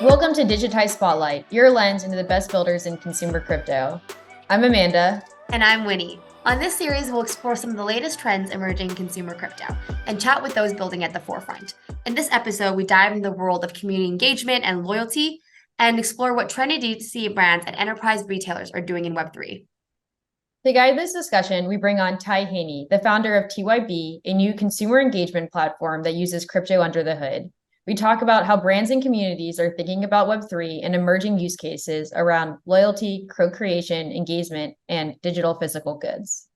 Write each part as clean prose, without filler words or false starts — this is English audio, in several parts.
Welcome to Digitized Spotlight, your lens into the best builders in consumer crypto. I'm Amanda. And I'm Winnie. On this series, we'll explore some of the latest trends emerging in consumer crypto and chat with those building at the forefront. In this episode, we dive into the world of community engagement and loyalty and explore what trendy D2C brands and enterprise retailers are doing in Web3. To guide this discussion, we bring on Ty Haney, the founder of TYB, a new consumer engagement platform that uses crypto under the hood. We talk about how brands and communities are thinking about Web3 and emerging use cases around loyalty, co-creation, engagement, and digital physical goods.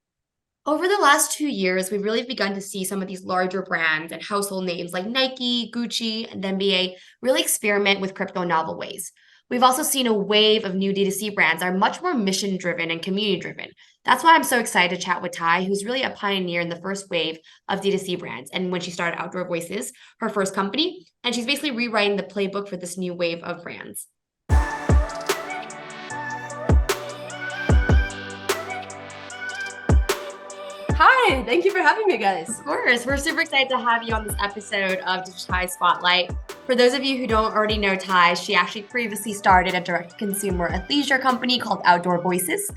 Over the last 2 years, we've really begun to see some of these larger brands and household names like Nike, Gucci, and NBA really experiment with crypto in novel ways. We've also seen a wave of new D2C brands that are much more mission-driven and community-driven. That's why I'm so excited to chat with Ty, who's really a pioneer in the first wave of D2C brands. And when she started Outdoor Voices, her first company, and she's basically rewriting the playbook for this new wave of brands. Hi, thank you for having me, guys. Of course, we're super excited to have you on this episode of Digitized Spotlight. For those of you who don't already know Ty, she actually previously started a direct-to-consumer athleisure company called Outdoor Voices.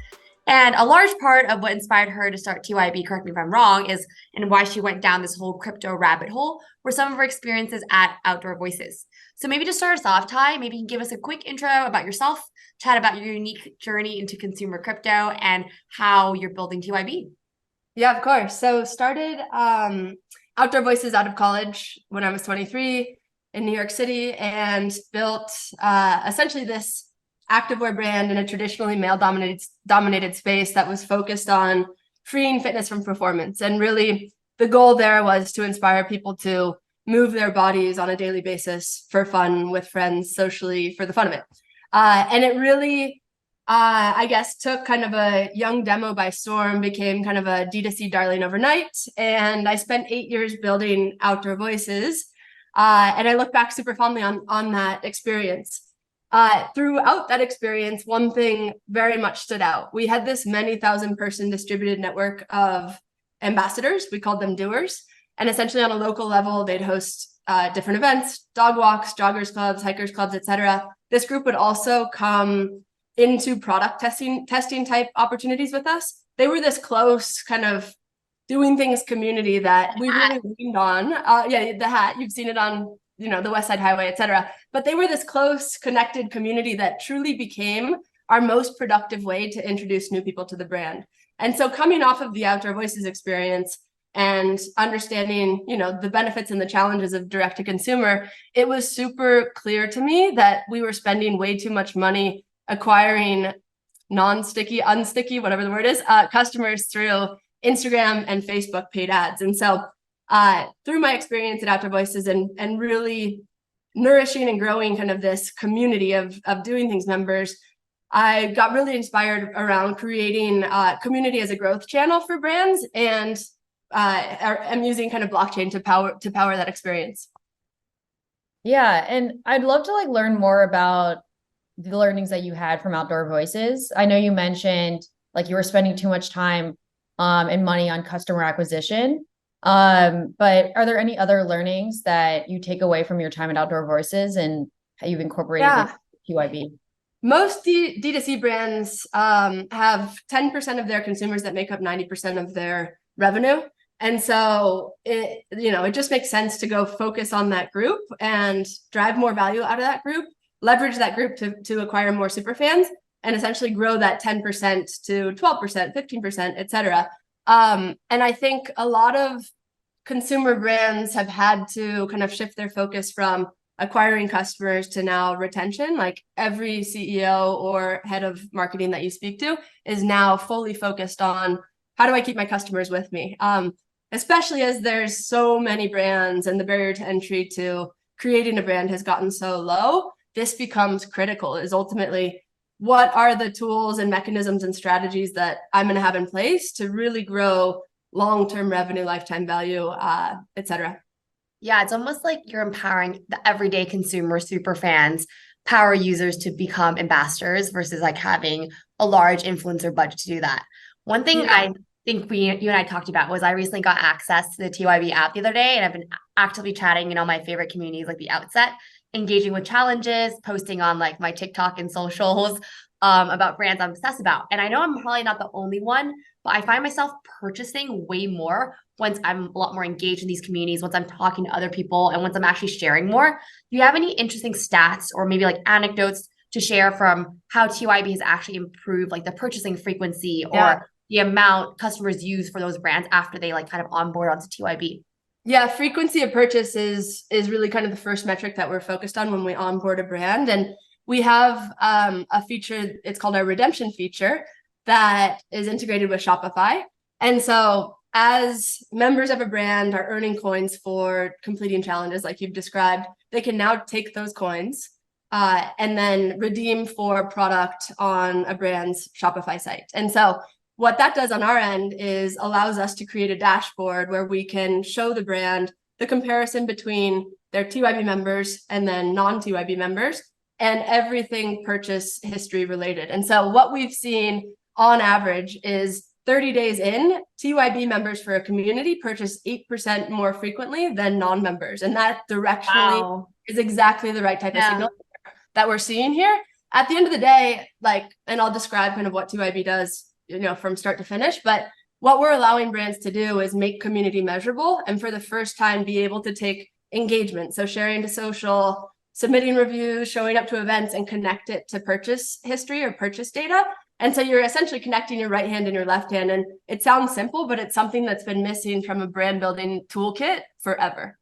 And a large part of what inspired her to start TYB, correct me if I'm wrong, and why she went down this whole crypto rabbit hole were some of her experiences at Outdoor Voices. So maybe to start us off, Ty, maybe you can give us a quick intro about yourself, chat about your unique journey into consumer crypto and how you're building TYB. Yeah, of course. So started Outdoor Voices out of college when I was 23 in New York City and built essentially this activewear brand in a traditionally male-dominated space that was focused on freeing fitness from performance. And really the goal there was to inspire people to move their bodies on a daily basis for fun with friends, socially, for the fun of it. And it really, I guess, took kind of a young demo by storm, became kind of a D2C darling overnight. And I spent 8 years building Outdoor Voices. And I look back super fondly on that experience. Throughout that experience, one thing very much stood out. We had this many thousand person distributed network of ambassadors. We called them doers. And essentially on a local level, they'd host different events, dog walks, joggers clubs, hikers clubs, etc. This group would also come into product testing type opportunities with us. They were this close kind of doing things community that we really leaned on. Yeah, the hat, you've seen it on the West Side Highway, etc. But they were this close, connected community that truly became our most productive way to introduce new people to the brand. And so coming off of the Outdoor Voices experience and understanding, the benefits and the challenges of direct to consumer, it was super clear to me that we were spending way too much money acquiring non-sticky, unsticky, whatever the word is, customers through Instagram and Facebook paid ads. And so through my experience at Outdoor Voices and really nourishing and growing kind of this community of doing things members, I got really inspired around creating community as a growth channel for brands, and I'm using kind of blockchain to power that experience. Yeah, and I'd love to learn more about the learnings that you had from Outdoor Voices. I know you mentioned you were spending too much time and money on customer acquisition. But are there any other learnings that you take away from your time at Outdoor Voices and how you've incorporated with TYB? Most D2C brands have 10% of their consumers that make up 90% of their revenue. And so it just makes sense to go focus on that group and drive more value out of that group, leverage that group to acquire more super fans, and essentially grow that 10% to 12%, 15%, etc. And I think a lot of consumer brands have had to kind of shift their focus from acquiring customers to now retention. Like every CEO or head of marketing that you speak to is now fully focused on how do I keep my customers with me? Especially as there's so many brands and the barrier to entry to creating a brand has gotten so low. This becomes critical, is ultimately what are the tools and mechanisms and strategies that I'm going to have in place to really grow long-term revenue, lifetime value, etc. Yeah, it's almost like you're empowering the everyday consumer super fans, power users to become ambassadors versus having a large influencer budget to do that. One thing think you and I talked about was I recently got access to the TYB app the other day, and I've been actively chatting in all my favorite communities like the Outset, engaging with challenges, posting on like my TikTok and socials about brands I'm obsessed about. And I know I'm probably not the only one, but I find myself purchasing way more once I'm a lot more engaged in these communities, once I'm talking to other people, and once I'm actually sharing more. Do you have any interesting stats or maybe like anecdotes to share from how TYB has actually improved like the purchasing frequency or the amount customers use for those brands after they like kind of onboard onto TYB? Yeah, frequency of purchase is really kind of the first metric that we're focused on when we onboard a brand. And we have a feature, it's called our redemption feature, that is integrated with Shopify. And so as members of a brand are earning coins for completing challenges like you've described, they can now take those coins and then redeem for product on a brand's Shopify site. And so what that does on our end is allows us to create a dashboard where we can show the brand the comparison between their TYB members and then non-TYB members and everything purchase history related. And so what we've seen on average is 30 days in, TYB members for a community purchase 8% more frequently than non-members. And that directionally is exactly the right type of signal that we're seeing here. At the end of the day, like, and I'll describe kind of what TYB does, you know, from start to finish, but what we're allowing brands to do is make community measurable and for the first time be able to take engagement. So sharing to social, submitting reviews, showing up to events, and connect it to purchase history or purchase data. And so you're essentially connecting your right hand and your left hand. And it sounds simple, but it's something that's been missing from a brand building toolkit forever.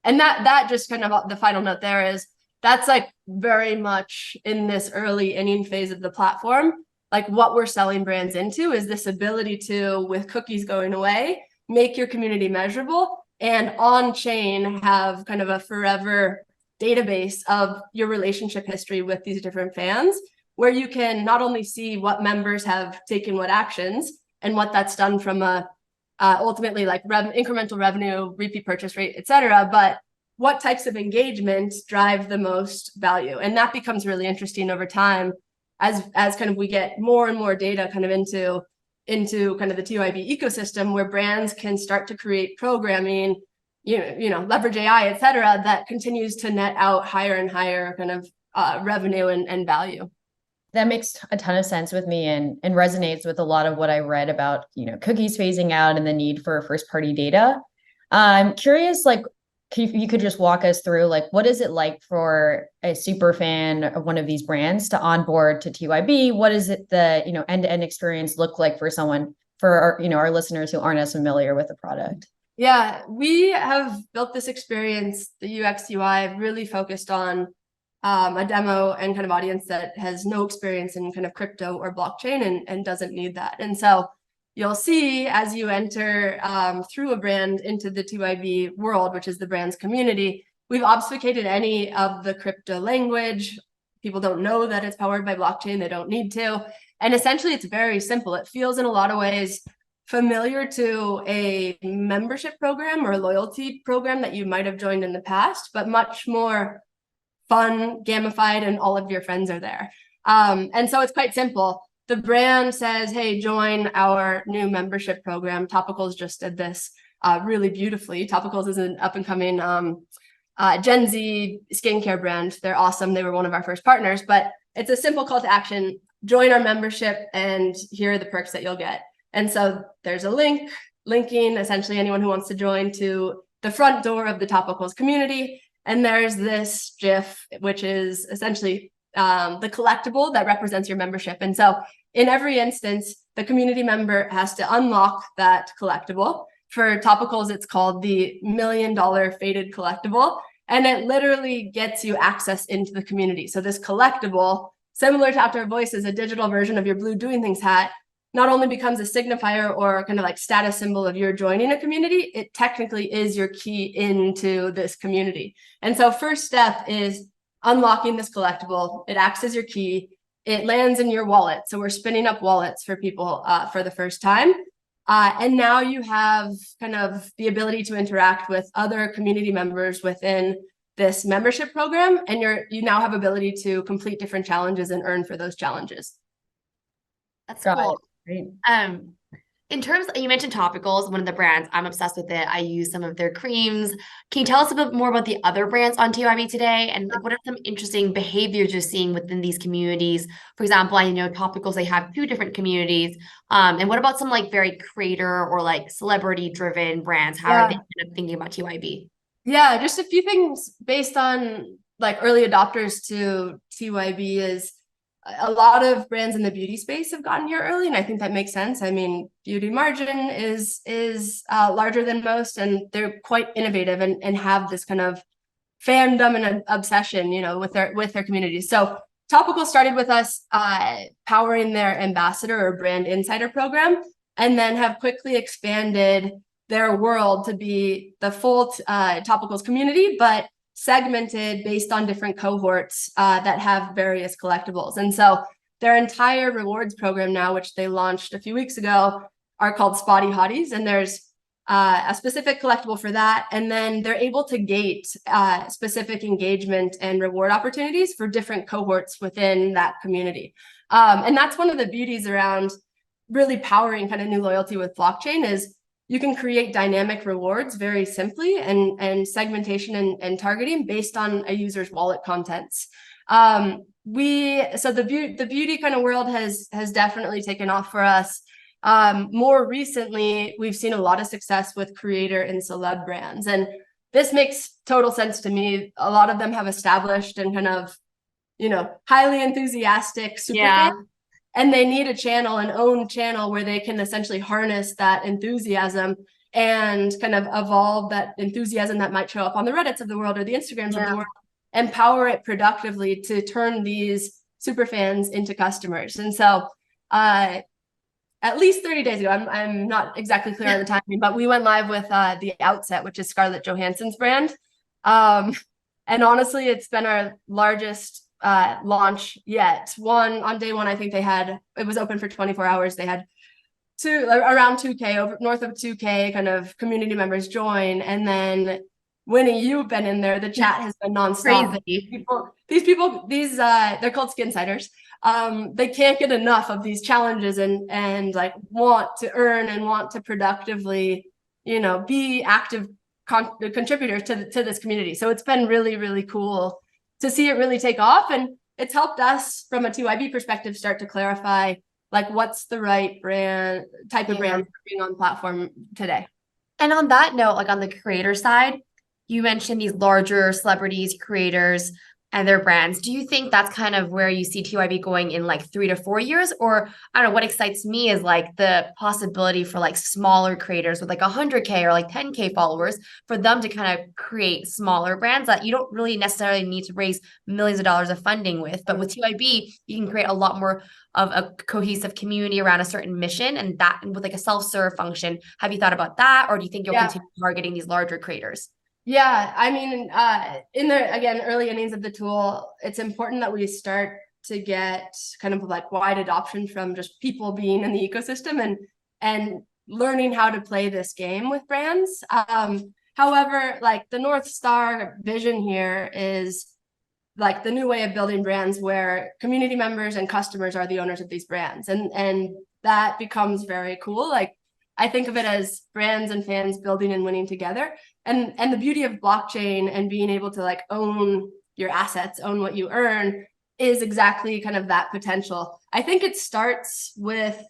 And that just kind of the final note there is that's like very much in this early inning phase of the platform. Like what we're selling brands into is this ability to, with cookies going away, make your community measurable and on chain have kind of a forever database of your relationship history with these different fans, where you can not only see what members have taken what actions and what that's done from a ultimately like incremental revenue, repeat purchase rate, et cetera, but what types of engagement drive the most value. And that becomes really interesting over time as kind of we get more and more data kind of into kind of the TYB ecosystem, where brands can start to create programming, you know, leverage AI, et cetera, that continues to net out higher and higher kind of revenue and value. That makes a ton of sense with me and resonates with a lot of what I read about, you know, cookies phasing out and the need for first party data. I'm curious, like, if you could just walk us through, like, what is it like for a super fan of one of these brands to onboard to TYB? What is it the, you know, end-to-end experience look like for someone, for our, you know, our listeners who aren't as familiar with the product? Yeah, we have built this experience, the UX UI, really focused on a demo and kind of audience that has no experience in kind of crypto or blockchain and doesn't need that. And so you'll see as you enter through a brand into the TYB world, which is the brand's community, we've obfuscated any of the crypto language. People don't know that it's powered by blockchain. They don't need to. And essentially, it's very simple. It feels in a lot of ways familiar to a membership program or a loyalty program that you might have joined in the past, but much more fun, gamified, and all of your friends are there. And so it's quite simple. The brand says, hey, join our new membership program. Topicals just did this really beautifully. Topicals is an up-and-coming Gen Z skincare brand. They're awesome. They were one of our first partners, but it's a simple call to action. Join our membership, and here are the perks that you'll get. And so there's a linking essentially anyone who wants to join to the front door of the Topicals community. And there's this GIF, which is essentially the collectible that represents your membership. And so in every instance, the community member has to unlock that collectible. For Topicals, it's called the $1 million faded collectible. And it literally gets you access into the community. So this collectible, similar to Outdoor Voices, a digital version of your Blue Doing Things hat, not only becomes a signifier or kind of like status symbol of your joining a community, it technically is your key into this community. And so first step is unlocking this collectible. It acts as your key. It lands in your wallet. So we're spinning up wallets for people for the first time. And now you have kind of the ability to interact with other community members within this membership program. And you now have ability to complete different challenges and earn for those challenges. That's cool. Great. In terms, you mentioned topicals, one of the brands, I'm obsessed with it. I use some of their creams. Can you tell us a bit more about the other brands on TYB today? And like, what are some interesting behaviors you're seeing within these communities? For example, I know topicals, they have two different communities. And what about some like very creator or like celebrity driven brands? How are they kind of thinking about TYB? Yeah, just a few things based on like early adopters to TYB is a lot of brands in the beauty space have gotten here early, and I think that makes sense. I mean, beauty margin is larger than most, and they're quite innovative and have this kind of fandom and obsession, you know, with their communities. So Topical started with us powering their ambassador or brand insider program, and then have quickly expanded their world to be the full Topicals community, but segmented based on different cohorts that have various collectibles. And so their entire rewards program now, which they launched a few weeks ago, are called Spotty Hotties. And there's a specific collectible for that. And then they're able to gate specific engagement and reward opportunities for different cohorts within that community. And that's one of the beauties around really powering kind of new loyalty with blockchain is you can create dynamic rewards very simply and segmentation and targeting based on a user's wallet contents. So the beauty kind of world has definitely taken off for us. More recently, we've seen a lot of success with creator and celeb brands, and this makes total sense to me. A lot of them have established and kind of, you know, highly enthusiastic super fans. And they need a channel, an own channel where they can essentially harness that enthusiasm and kind of evolve that enthusiasm that might show up on the Reddits of the world or the Instagrams of the world, and power it productively to turn these super fans into customers. And so at least 30 days ago, I'm not exactly clear on the timing, but we went live with The Outset, which is Scarlett Johansson's brand. And honestly, it's been our largest launch yet. On day one, I think it was open for 24 hours. They had around 2K, north of 2K kind of community members join. And then Winnie, you've been in there. The chat has been nonstop. These people, they're called skinsiders. They can't get enough of these challenges and like want to earn and want to productively, you know, be active contributors to this community. So it's been really, really cool to see it really take off. And it's helped us from a TYB perspective start to clarify like what's the right type of brand being on platform today. And on that note, like on the creator side, you mentioned these larger celebrities, creators, and their brands. Do you think that's kind of where you see TYB going in like 3 to 4 years? Or I don't know, what excites me is like the possibility for like smaller creators with like 100K or like 10K followers, for them to kind of create smaller brands that you don't really necessarily need to raise millions of dollars of funding with. But with TYB, you can create a lot more of a cohesive community around a certain mission, and that with like a self-serve function. Have you thought about that? Or do you think you'll continue targeting these larger creators? Yeah, I mean, in the, again, early innings of the tool, it's important that we start to get kind of like wide adoption from just people being in the ecosystem and learning how to play this game with brands. However, like the North Star vision here is like the new way of building brands where community members and customers are the owners of these brands. And that becomes very cool. Like I think of it as brands and fans building and winning together. And the beauty of blockchain and being able to like own your assets, own what you earn, is exactly kind of that potential. I think it starts with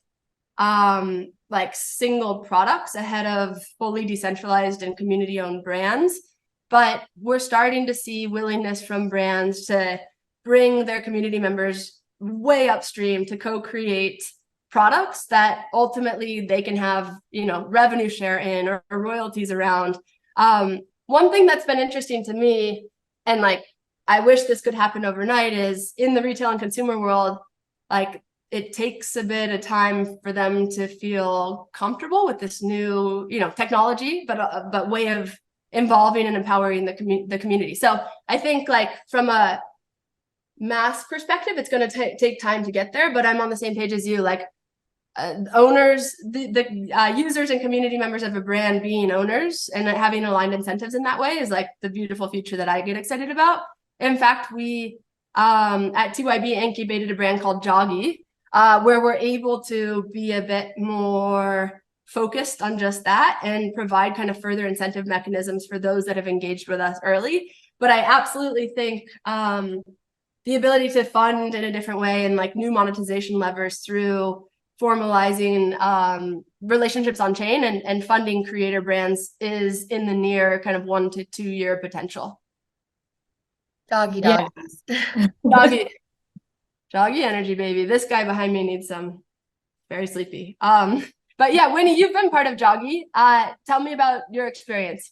like single products ahead of fully decentralized and community owned brands. But we're starting to see willingness from brands to bring their community members way upstream to co-create products that ultimately they can have, you know, revenue share in or royalties around. One thing that's been interesting to me, and like I wish this could happen overnight, is in the retail and consumer world, like it takes a bit of time for them to feel comfortable with this new, you know, technology, but way of involving and empowering the community. So I think like from a mass perspective, it's going to take time to get there, but I'm on the same page as you. Like owners, the users and community members of a brand being owners and having aligned incentives in that way is like the beautiful future that I get excited about. In fact, we at TYB incubated a brand called Joggy, where we're able to be a bit more focused on just that and provide kind of further incentive mechanisms for those that have engaged with us early. But I absolutely think the ability to fund in a different way and like new monetization levers through formalizing relationships on chain and funding creator brands is in the near kind of 1 to 2 year potential. Doggy. Doggy energy, baby. This guy behind me needs some. Very sleepy. But yeah, Winnie, you've been part of Joggy. Tell me about your experience.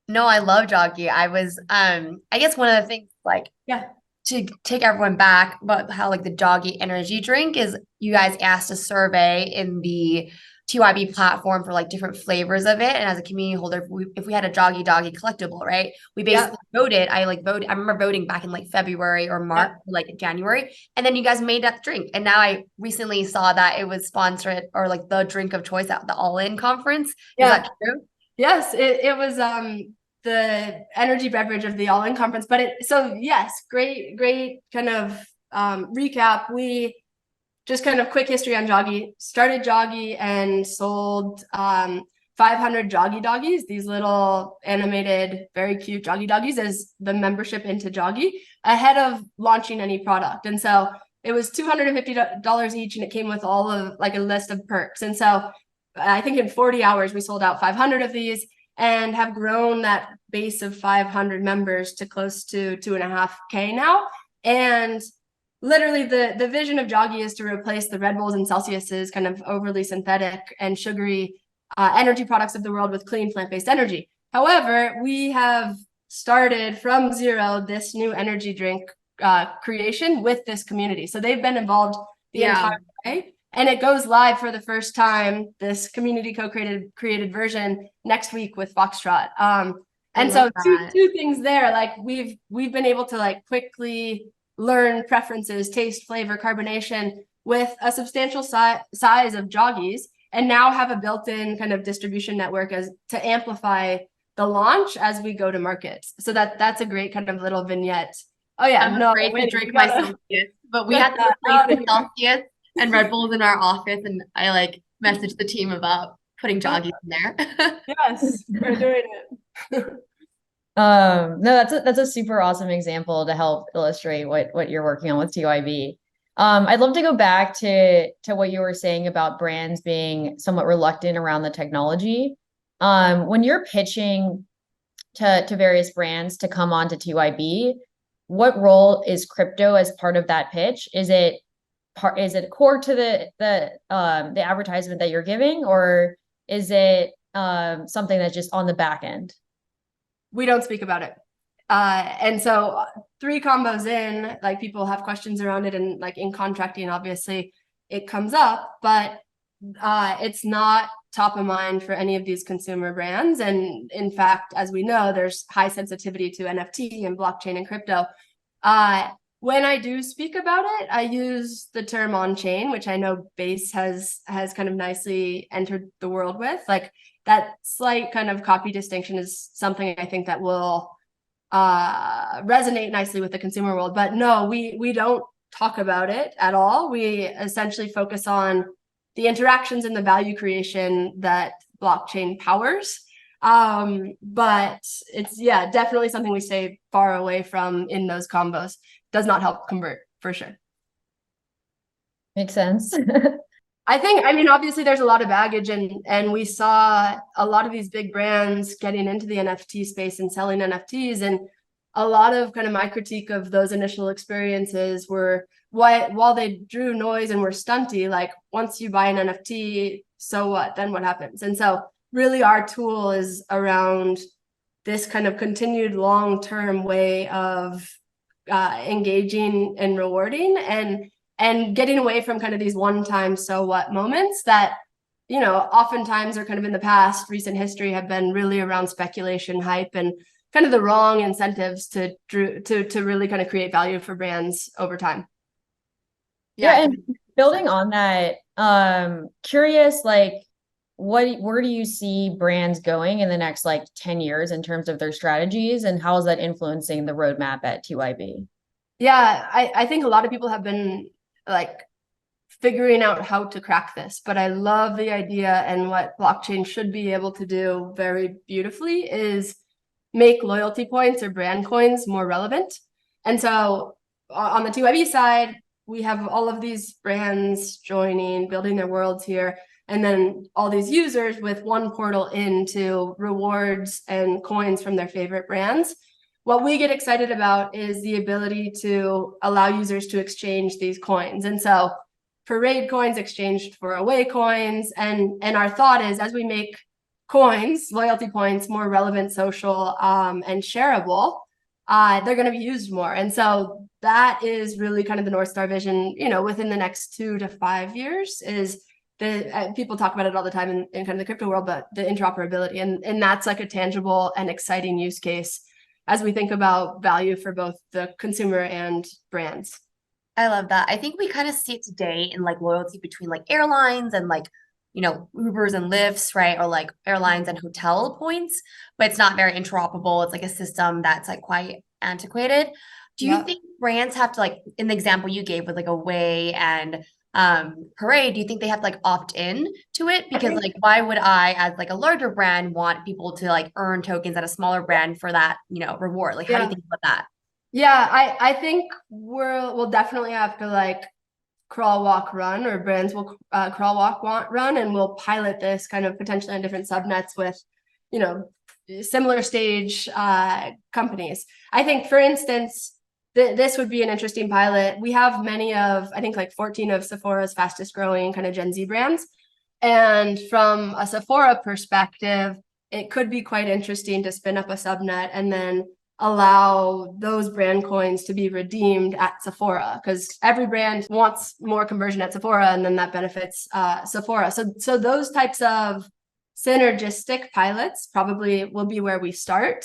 No, I love Joggy. I was, I guess one of the things like, Yeah, to take everyone back about how like the Joggy energy drink is, you guys asked a survey in the TYB platform for like different flavors of it. And as a community holder, if we had a Joggy Doggy collectible, right? We basically voted. I remember voting back in like February or March, like January. And then you guys made that drink. And now I recently saw that it was sponsored or like the drink of choice at the All In conference. Is that true? Yes, it was the energy beverage of the All In conference. But yes, great kind of recap. We just kind of quick history on Joggy. Started Joggy and sold 500 Joggy Doggies, these little animated, very cute Joggy Doggies as the membership into Joggy ahead of launching any product. And so it was $250 each, and it came with all of like a list of perks. And so I think in 40 hours, we sold out 500 of these and have grown that base of 500 members to close to 2.5K now. And literally the vision of Joggy is to replace the Red Bulls and Celsius's kind of overly synthetic and sugary energy products of the world with clean plant-based energy. However, we have started from zero this new energy drink creation with this community. So they've been involved the entire way. And it goes live for the first time, this community co-created version next week with Foxtrot. And so two things there, like we've been able to like quickly learn preferences, taste, flavor, carbonation with a substantial size of Joggies, and now have a built-in kind of distribution network as to amplify the launch as we go to market. So that's a great kind of little vignette. Oh yeah, I'm afraid to drink my Celsius, but we had to replace the Celsius and Red Bulls in our office, and I like messaged the team about putting Joggies in there. Yes, we're doing it. No, that's a super awesome example to help illustrate what you're working on with TYB. I'd love to go back to what you were saying about brands being somewhat reluctant around the technology. When you're pitching to various brands to come on to TYB, what role is crypto as part of that pitch? Is it core to the advertisement that you're giving, or is it something that's just on the back end? We don't speak about it. And so 3 combos in, like people have questions around it, and like in contracting, obviously it comes up, but it's not top of mind for any of these consumer brands. And in fact, as we know, there's high sensitivity to NFT and blockchain and crypto. When I do speak about it, I use the term on chain, which I know Base has kind of nicely entered the world with. Like that slight kind of copy distinction is something I think that will resonate nicely with the consumer world. But no, we don't talk about it at all. We essentially focus on the interactions and the value creation that blockchain powers. But it's definitely something we stay far away from in those combos. Does not help convert for sure. Makes sense. I mean, obviously there's a lot of baggage, and we saw a lot of these big brands getting into the NFT space and selling NFTs. And a lot of kind of my critique of those initial experiences were while they drew noise and were stunty, like once you buy an NFT, so what? Then what happens? And so really our tool is around this kind of continued long-term way of engaging and rewarding and getting away from kind of these one-time so what moments that, you know, oftentimes are kind of in the past, recent history have been really around speculation, hype, and kind of the wrong incentives to really kind of create value for brands over time. Yeah, and building on that, curious, like where do you see brands going in the next like 10 years in terms of their strategies, and how is that influencing the roadmap at TYB? Yeah, I think a lot of people have been like figuring out how to crack this. But I love the idea, and what blockchain should be able to do very beautifully is make loyalty points or brand coins more relevant. And so on the TYB side, we have all of these brands joining, building their worlds here, and then all these users with one portal into rewards and coins from their favorite brands. What we get excited about is the ability to allow users to exchange these coins. And so parade coins exchanged for away coins. And our thought is, as we make coins, loyalty points, more relevant, social, and shareable, they're going to be used more. And so that is really kind of the North Star vision, within the next 2 to 5 years is people talk about it all the time in kind of the crypto world, but the interoperability. And that's like a tangible and exciting use case as we think about value for both the consumer and brands. I love that. I think we kind of see it today in like loyalty between like airlines and like, Ubers and Lyfts, right? Or like airlines and hotel points, but it's not very interoperable. It's like a system that's like quite antiquated. Do you think brands have to, like in the example you gave with like Away and Parade, do you think they have to like opt in to it? Because like, why would I, as like a larger brand, want people to like earn tokens at a smaller brand for that, reward? Like, how do you think about that? Yeah, I think we'll definitely have to like crawl, walk, run, or brands will crawl, walk, run, and we'll pilot this kind of potentially on different subnets with, similar stage companies. I think, for instance, this would be an interesting pilot. We have many of, I think like 14 of Sephora's fastest growing kind of Gen Z brands. And from a Sephora perspective, it could be quite interesting to spin up a subnet and then allow those brand coins to be redeemed at Sephora, because every brand wants more conversion at Sephora, and then that benefits Sephora. So those types of synergistic pilots probably will be where we start.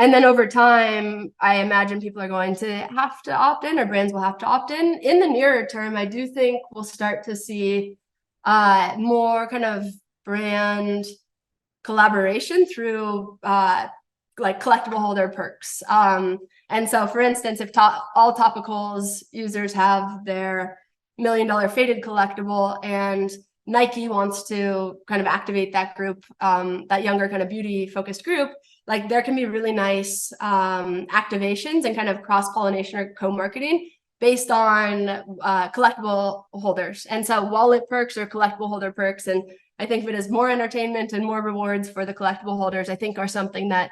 And then over time, I imagine people are going to have to opt in, or brands will have to opt in. In the nearer term, I do think we'll start to see more kind of brand collaboration through like collectible holder perks. And so, for instance, if all topicals users have their $1 million faded collectible, and Nike wants to kind of activate that group, that younger kind of beauty focused group, like there can be really nice activations and kind of cross-pollination or co-marketing based on collectible holders. And so wallet perks or collectible holder perks, and I think of it as more entertainment and more rewards for the collectible holders, I think are something that,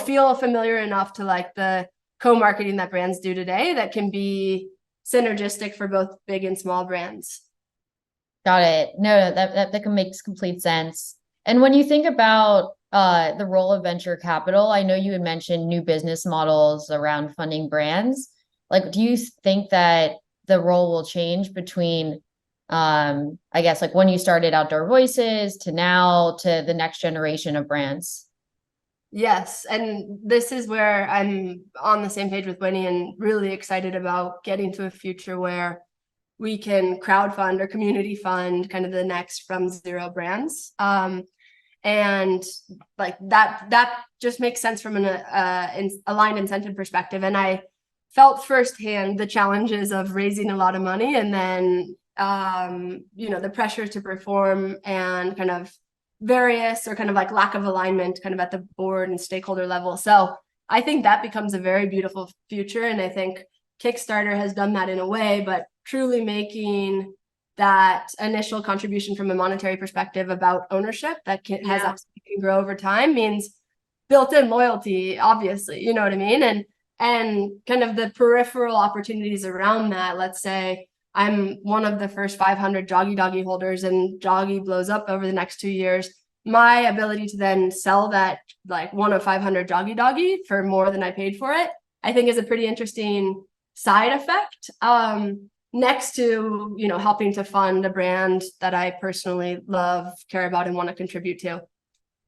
feel familiar enough to like the co-marketing that brands do today that can be synergistic for both big and small brands. Got it. No, that makes complete sense. And when you think about the role of venture capital, I know you had mentioned new business models around funding brands. Like, do you think that the role will change between, I guess, like when you started Outdoor Voices to now to the next generation of brands? Yes. And this is where I'm on the same page with Winnie and really excited about getting to a future where we can crowdfund or community fund kind of the next from zero brands. And like that just makes sense from an aligned incentive perspective. And I felt firsthand the challenges of raising a lot of money and then, the pressure to perform and kind of various or kind of like lack of alignment kind of at the board and stakeholder level. So I think that becomes a very beautiful future. And I think Kickstarter has done that in a way, but truly making that initial contribution from a monetary perspective about ownership that can grow over time means built-in loyalty, obviously, you know what I mean? And kind of the peripheral opportunities around that. Let's say I'm one of the first 500 Joggy Doggy holders and Joggy blows up over the next 2 years. My ability to then sell that like one of 500 Joggy Doggy for more than I paid for it, I think is a pretty interesting side effect. Next to, helping to fund a brand that I personally love, care about, and want to contribute to.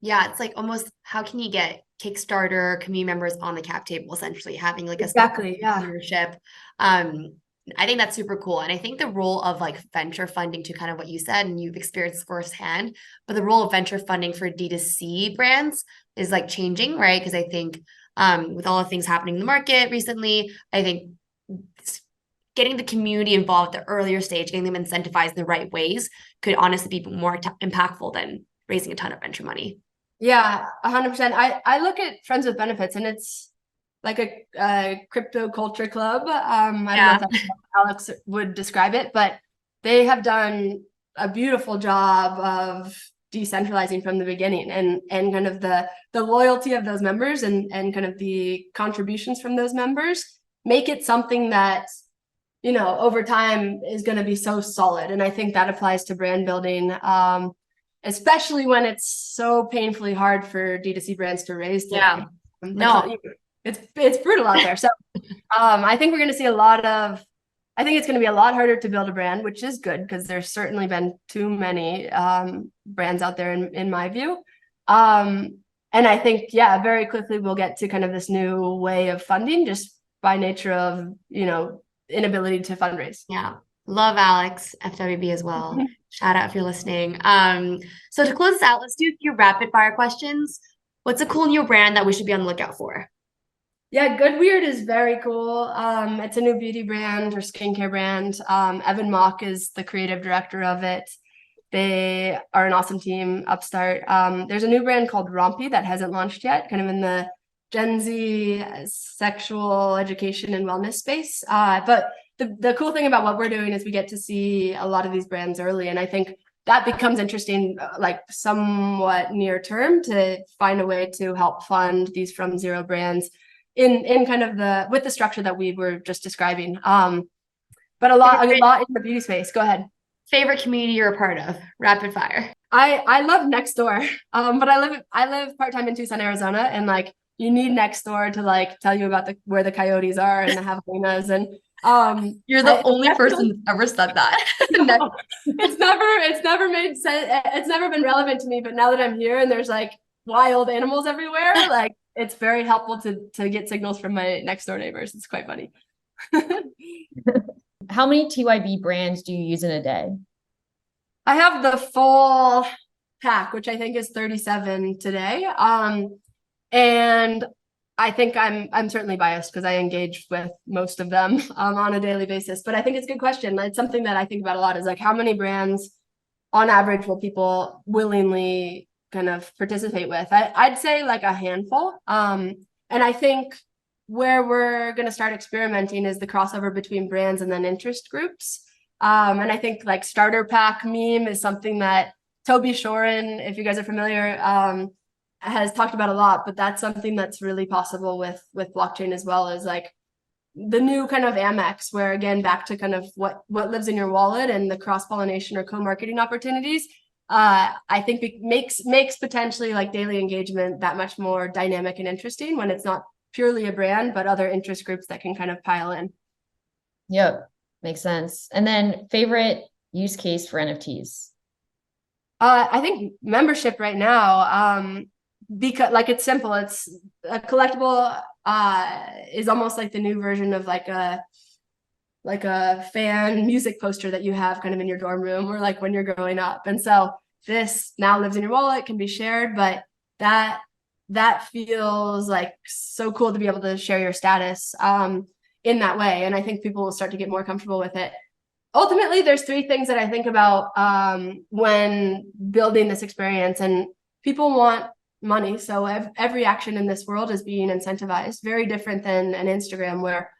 Yeah, it's like almost how can you get Kickstarter community members on the cap table, essentially having like a leadership. I think that's super cool. And I think the role of like venture funding, to kind of what you said, and you've experienced firsthand, but the role of venture funding for D2C brands is like changing, right? Because I think with all the things happening in the market recently, I think getting the community involved at the earlier stage, getting them incentivized in the right ways could honestly be more impactful than raising a ton of venture money. Yeah, 100%. I look at Friends with Benefits, and it's like a crypto culture club. I don't know if that's how Alex would describe it, but they have done a beautiful job of decentralizing from the beginning, and kind of the loyalty of those members and kind of the contributions from those members make it something that, you know, over time is going to be so solid. And I think that applies to brand building, especially when it's so painfully hard for D2C brands to raise today. Yeah. No. It's brutal out there. So I think we're going to see I think it's going to be a lot harder to build a brand, which is good because there's certainly been too many brands out there in my view. And I think, yeah, very quickly we'll get to kind of this new way of funding just by nature of, you know, inability to fundraise. Yeah. Love Alex, FWB as well. Shout out if you're listening. So to close this out, let's do a few rapid fire questions. What's a cool new brand that we should be on the lookout for? Yeah, Good Weird is very cool. It's a new beauty brand or skincare brand. Evan Mock is the creative director of it. They are an awesome team, upstart. There's a new brand called Rompy that hasn't launched yet, kind of in the Gen Z sexual education and wellness space. But the cool thing about what we're doing is we get to see a lot of these brands early. And I think that becomes interesting, like somewhat near term, to find a way to help fund these from zero brands in kind of with the structure that we were just describing. But a lot in the beauty space. Go ahead. Favorite community you're a part of? Rapid fire. I love Nextdoor. But I live part-time in Tucson, Arizona, and like you need Nextdoor to like tell you about where the coyotes are and the javelinas. And you're the only person who's ever said that. No, it's never made sense. It's never been relevant to me, but now that I'm here and there's like wild animals everywhere, like it's very helpful to get signals from my next door neighbors. It's quite funny. How many TYB brands do you use in a day? I have the full pack, which I think is 37 today. And I think I'm certainly biased because I engage with most of them on a daily basis. But I think it's a good question. It's something that I think about a lot, is like, how many brands on average will people willingly kind of participate with? I'd say like a handful. And I think where we're going to start experimenting is the crossover between brands and then interest groups. And I think like starter pack meme is something that Toby Shorin, if you guys are familiar, has talked about a lot, but that's something that's really possible with blockchain as well, as like the new kind of Amex, where again, back to kind of what lives in your wallet and the cross-pollination or co-marketing opportunities. I think it makes potentially like daily engagement that much more dynamic and interesting when it's not purely a brand, but other interest groups that can kind of pile in. Yep, makes sense. And then favorite use case for NFTs? I think membership right now, because like it's simple. It's a collectible is almost like the new version of like a fan music poster that you have kind of in your dorm room or like when you're growing up. And so this now lives in your wallet, can be shared, but that feels like so cool to be able to share your status in that way. And I think people will start to get more comfortable with it. Ultimately, there's three things that I think about when building this experience, and people want money. So every action in this world is being incentivized, very different than an Instagram where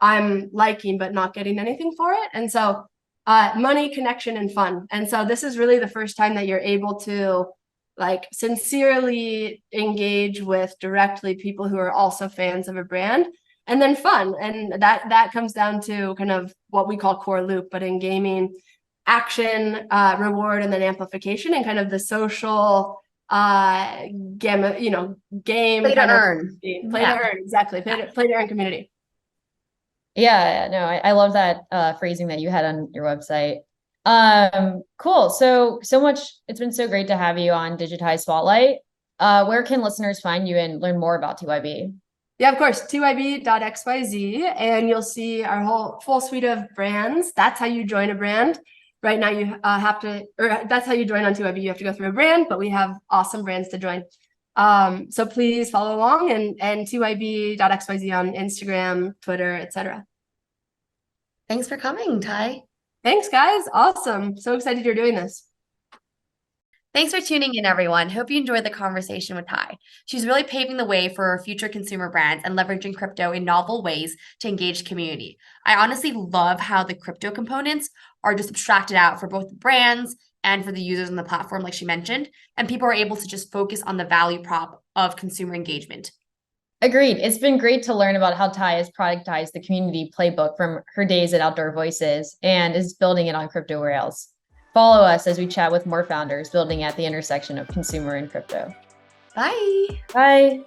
I'm liking but not getting anything for it. And so money, connection, and fun. And so this is really the first time that you're able to like sincerely engage with directly people who are also fans of a brand, and then fun. And that comes down to kind of what we call core loop, but in gaming, action, reward, and then amplification, and kind of the social game play to earn. Play to earn, exactly. Play to earn community. Yeah, no, I love that phrasing that you had on your website. Cool. So much. It's been so great to have you on Digitized Spotlight. Where can listeners find you and learn more about TYB? Yeah, of course, tyb.xyz, and you'll see our whole full suite of brands. That's how you join a brand. Right now you have to, or that's how you join on TYB. You have to go through a brand, but we have awesome brands to join. So please follow along, and tyb.xyz on Instagram, Twitter, etc. Thanks for coming, Ty. Thanks, guys. Awesome. So excited you're doing this. Thanks for tuning in, everyone. Hope you enjoyed the conversation with Ty. She's really paving the way for future consumer brands and leveraging crypto in novel ways to engage community. I honestly love how the crypto components are just abstracted out for both the brands and for the users on the platform, like she mentioned, and people are able to just focus on the value prop of consumer engagement. Agreed. It's been great to learn about how Ty has productized the community playbook from her days at Outdoor Voices and is building it on crypto rails. Follow us as we chat with more founders building at the intersection of consumer and crypto. Bye. Bye.